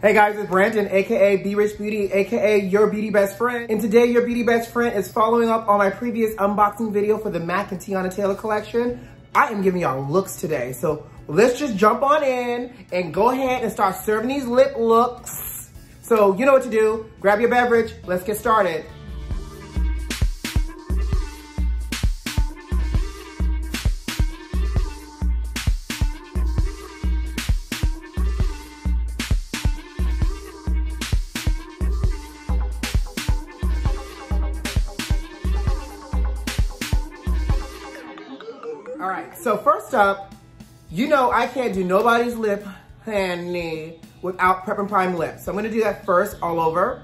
Hey guys, it's Brandon, aka B.Rich Beauty, aka your beauty best friend. And today, your beauty best friend is following up on my previous unboxing video for the MAC and Teyana Taylor collection. I am giving y'all looks today. So let's just jump on in and go ahead and start serving these lip looks. So you know what to do. Grab your beverage. Let's get started. All right, so first up, you know I can't do nobody's lip honey without Prep and Prime lips. So I'm gonna do that first all over.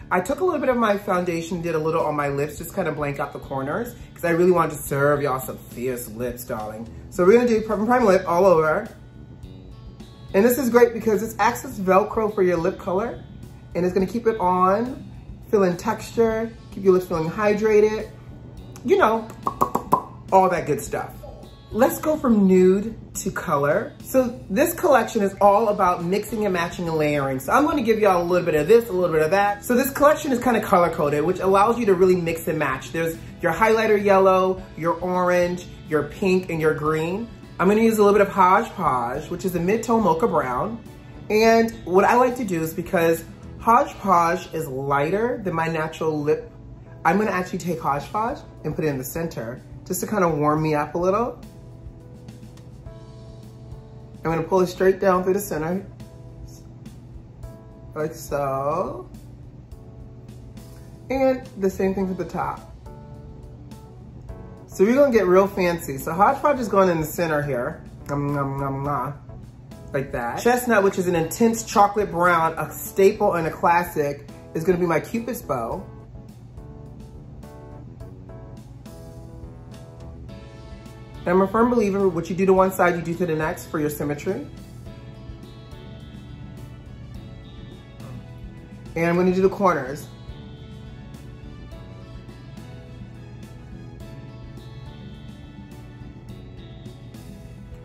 I took a little bit of my foundation, did a little on my lips, just kind of blank out the corners, because I really wanted to serve y'all some fierce lips, darling. So we're gonna do Prep and Prime lip all over. And this is great because this acts as Velcro for your lip color, and it's gonna keep it on, feeling texture, keep your lips feeling hydrated, you know, all that good stuff. Let's go from nude to color. So this collection is all about mixing and matching and layering. So I'm gonna give y'all a little bit of this, a little bit of that. So this collection is kind of color coded, which allows you to really mix and match. There's your highlighter yellow, your orange, your pink, and your green. I'm gonna use a little bit of Hodgepodge, which is a mid-tone mocha brown. And what I like to do is, because Hodgepodge is lighter than my natural lip, I'm gonna actually take Hodgepodge and put it in the center just to kind of warm me up a little. I'm gonna pull it straight down through the center, like so. And the same thing for the top. So we're gonna get real fancy. So Hodgepodge is going in the center here, like that. Chestnut, which is an intense chocolate brown, a staple and a classic, is gonna be my Cupid's bow. I'm a firm believer, what you do to one side, you do to the next for your symmetry. And I'm gonna do the corners.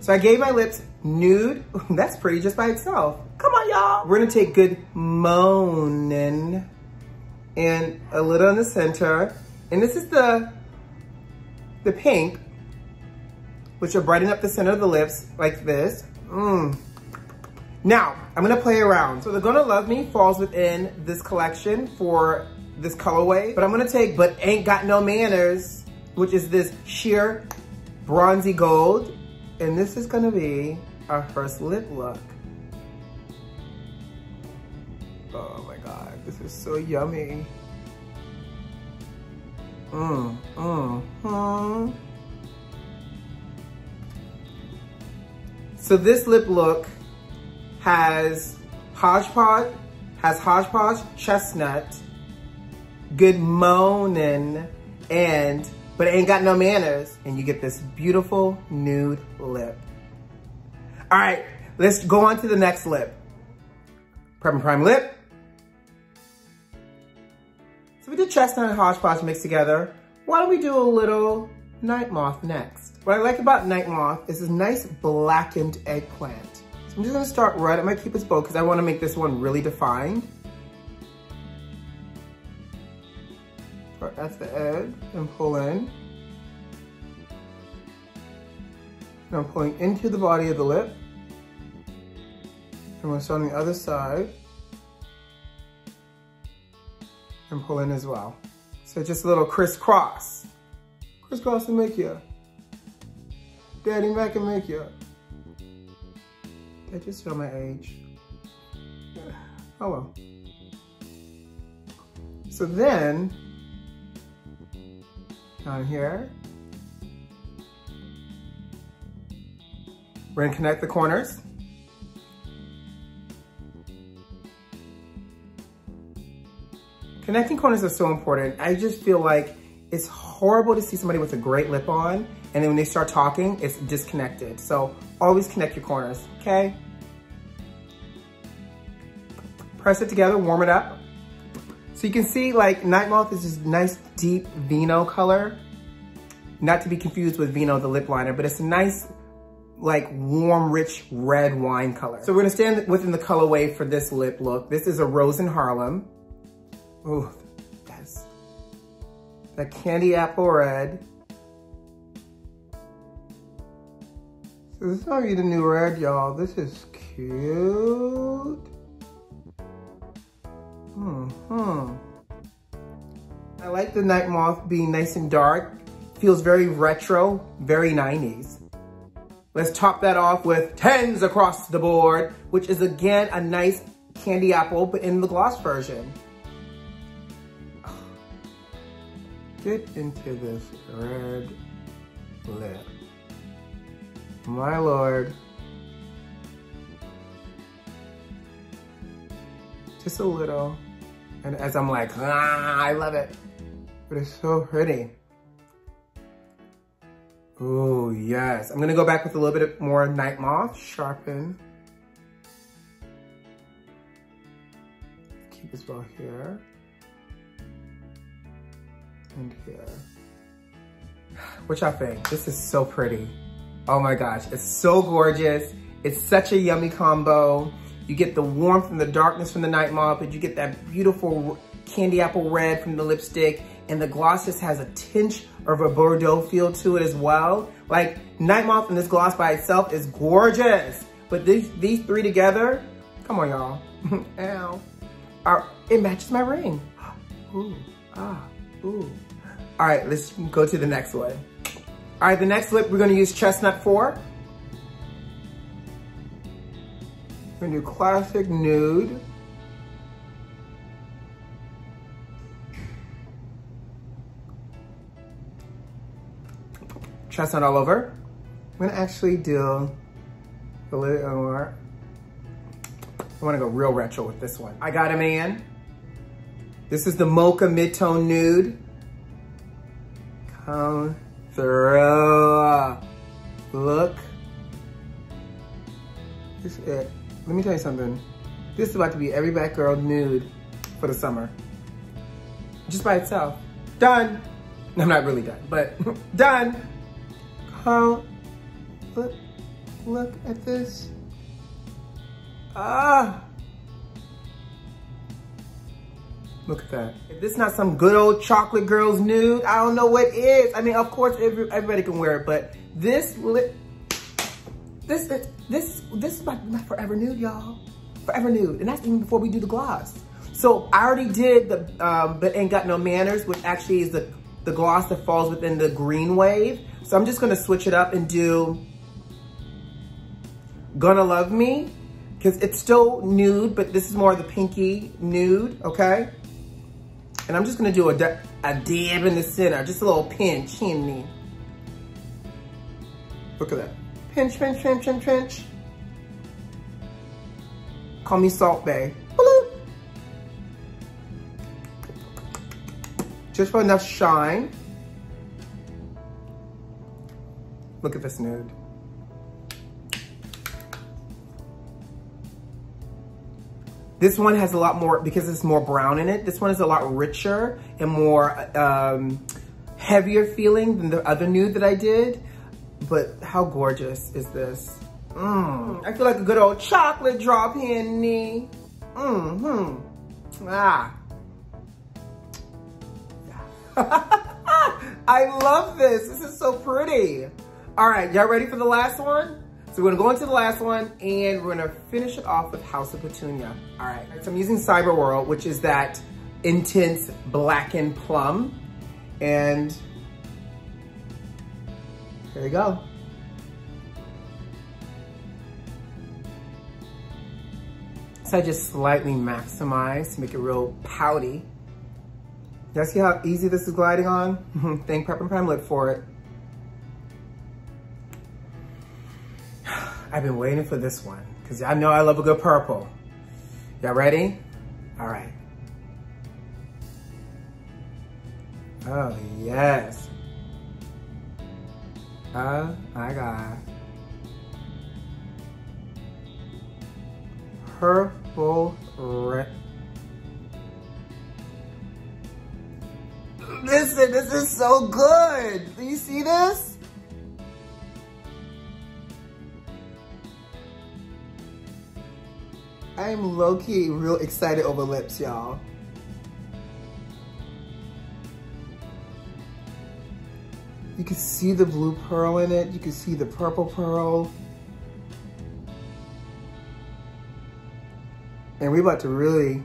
So I gave my lips nude. That's pretty just by itself. Come on, y'all. We're gonna take good moaning and a little in the center. And this is the pink, which will brighten up the center of the lips like this. Now, I'm gonna play around. So the Gonna Love Me falls within this collection for this colorway, but I'm gonna take But Ain't Got No Manners, which is this sheer bronzy gold, and this is gonna be our first lip look. Oh my God, this is so yummy. So this lip look has Hodgepodge, Chestnut, Good Moanin', and But Ain't Got No Manners, and you get this beautiful nude lip. All right, let's go on to the next lip. Prep and Prime lip. So we did Chestnut and Hodgepodge mixed together. Why don't we do a little Night Moth next? What I like about Night Moth is this nice blackened eggplant. So I'm just gonna start right at my Cupid's bow because I wanna make this one really defined. Start at the edge and pull in. And I'm pulling into the body of the lip. I'm gonna start on the other side and pull in as well. So just a little crisscross. Crisscross and make ya. Daddy Mac and make ya. I just show my age. Oh well. So then, down here, we're gonna connect the corners. Connecting corners are so important. I just feel like it's horrible to see somebody with a great lip on, and then when they start talking, it's disconnected. So always connect your corners, okay? Press it together, warm it up. So you can see like Night Moth is this nice deep vino color. Not to be confused with Vino, the lip liner, but it's a nice like warm, rich red wine color. So we're gonna stand within the colorway for this lip look. This is a Rose in Harlem. Ooh, that's that candy apple red. So this might be the new red, y'all. This is cute. I like the Night Moth being nice and dark. Feels very retro, very 90s. Let's top that off with 10s across the board, which is again a nice candy apple, but in the gloss version. Get into this red lip. My Lord. Just a little. And as I'm like, I love it. But it's so pretty. Oh, yes. I'm gonna go back with a little bit more Night Moth, sharpen. Keep as well here. And here. What y'all think? This is so pretty. Oh my gosh, it's so gorgeous. It's such a yummy combo. You get the warmth and the darkness from the Night Moth, but you get that beautiful candy apple red from the lipstick, and the gloss just has a tinge of a Bordeaux feel to it as well. Like, Night Moth and this gloss by itself is gorgeous, but these three together, come on y'all, ow. It matches my ring. Ooh, ooh. All right, let's go to the next one. All right, the next lip, we're gonna use Chestnut 4. We're gonna do Classic Nude. Chestnut all over. I'm gonna actually do a little more. I wanna go real retro with this one. I Got a Man. This is the Mocha Mid-Tone Nude. Come through. Look. This is it. Let me tell you something. This is about to be every black girl nude for the summer. Just by itself. Done. I'm not really done, but done. Come. Look at this. Look at that. If this is not some good old chocolate girl's nude, I don't know what is. I mean, of course, everybody can wear it, but this lip, this is my forever nude, y'all. Forever nude, and that's even before we do the gloss. So I already did the But Ain't Got No Manners, which actually is the gloss that falls within the green wave. So I'm just gonna switch it up and do Gonna Love Me, because it's still nude, but this is more of the pinky nude, okay? And I'm just gonna do a dab in the center, just a little pinch, hinny. Look at that. Pinch, pinch, pinch, pinch, pinch. Call me Salt Bae. Bloop. Just for enough shine. Look at this nude. This one has a lot more, because it's more brown in it, this one is a lot richer and more heavier feeling than the other nude that I did. But how gorgeous is this? I feel like a good old chocolate drop henny. I love this. This is so pretty. All right, y'all ready for the last one? So we're gonna go into the last one and we're gonna finish it off with House of Petunia. All right, so I'm using Cyber World, which is that intense blackened plum. And there you go. So I just slightly maximize to make it real pouty. Y'all see how easy this is gliding on? Thank Prep and Prime Lip for it. I've been waiting for this one because I know I love a good purple. Y'all ready? All right. Oh, yes. Oh my God. Purple red. Listen, this is so good. Do you see this? I'm low-key real excited over lips, y'all. You can see the blue pearl in it. You can see the purple pearl. And we're about to really...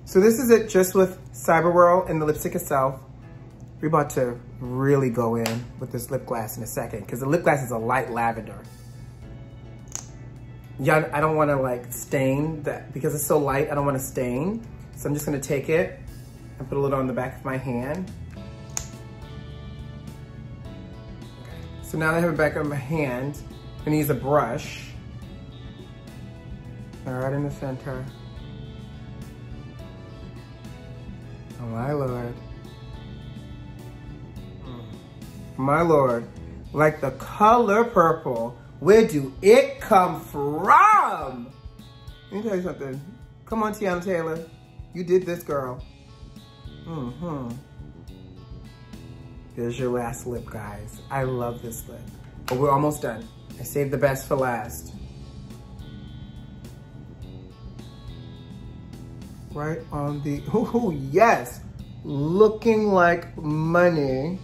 So this is it just with Cyber Whirl and the lipstick itself. We're about to really go in with this lip gloss in a second because the lip gloss is a light lavender. Yeah, I don't want to like stain that because it's so light. I don't want to stain. So I'm just going to take it and put a little on the back of my hand. Okay. So now that I have it back on my hand, I'm going to use a brush. All right in the center. Oh my Lord. My Lord, like the color purple, where do it come from? Let me tell you something. Come on, Teyana Taylor. You did this, girl. Here's your last lip, guys. I love this lip. But we're almost done. I saved the best for last. Right on the, ooh, yes. Looking like money.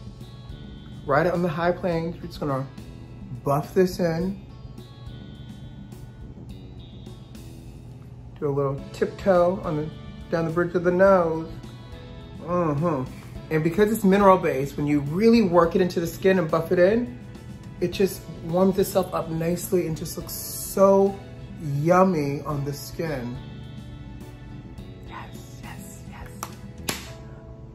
Right on the high plane, we're just gonna buff this in. Do a little tiptoe on the down the bridge of the nose. And because it's mineral based, when you really work it into the skin and buff it in, it just warms itself up nicely and just looks so yummy on the skin.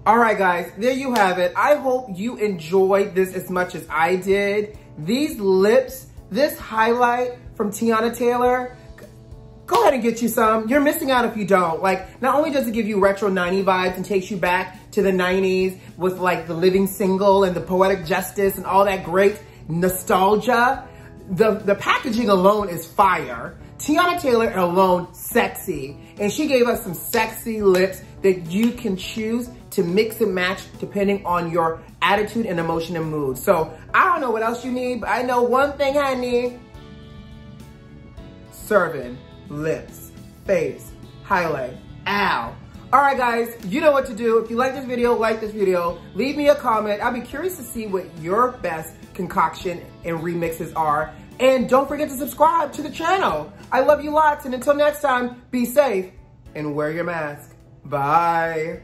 All right, guys, there you have it. I hope you enjoyed this as much as I did. These lips, this highlight from Teyana Taylor, go ahead and get you some. You're missing out if you don't. Like, not only does it give you retro 90s vibes and takes you back to the 90s with like the Living Single and the Poetic Justice and all that great nostalgia, the packaging alone is fire. Teyana Taylor alone, sexy. And she gave us some sexy lips that you can choose to mix and match depending on your attitude and emotion and mood. So I don't know what else you need, but I know one thing I need. Serving, lips, face, highlight, ow. All right, guys, you know what to do. If you like this video, leave me a comment. I'll be curious to see what your best concoction and remixes are. And don't forget to subscribe to the channel. I love you lots, and until next time, be safe and wear your mask. Bye.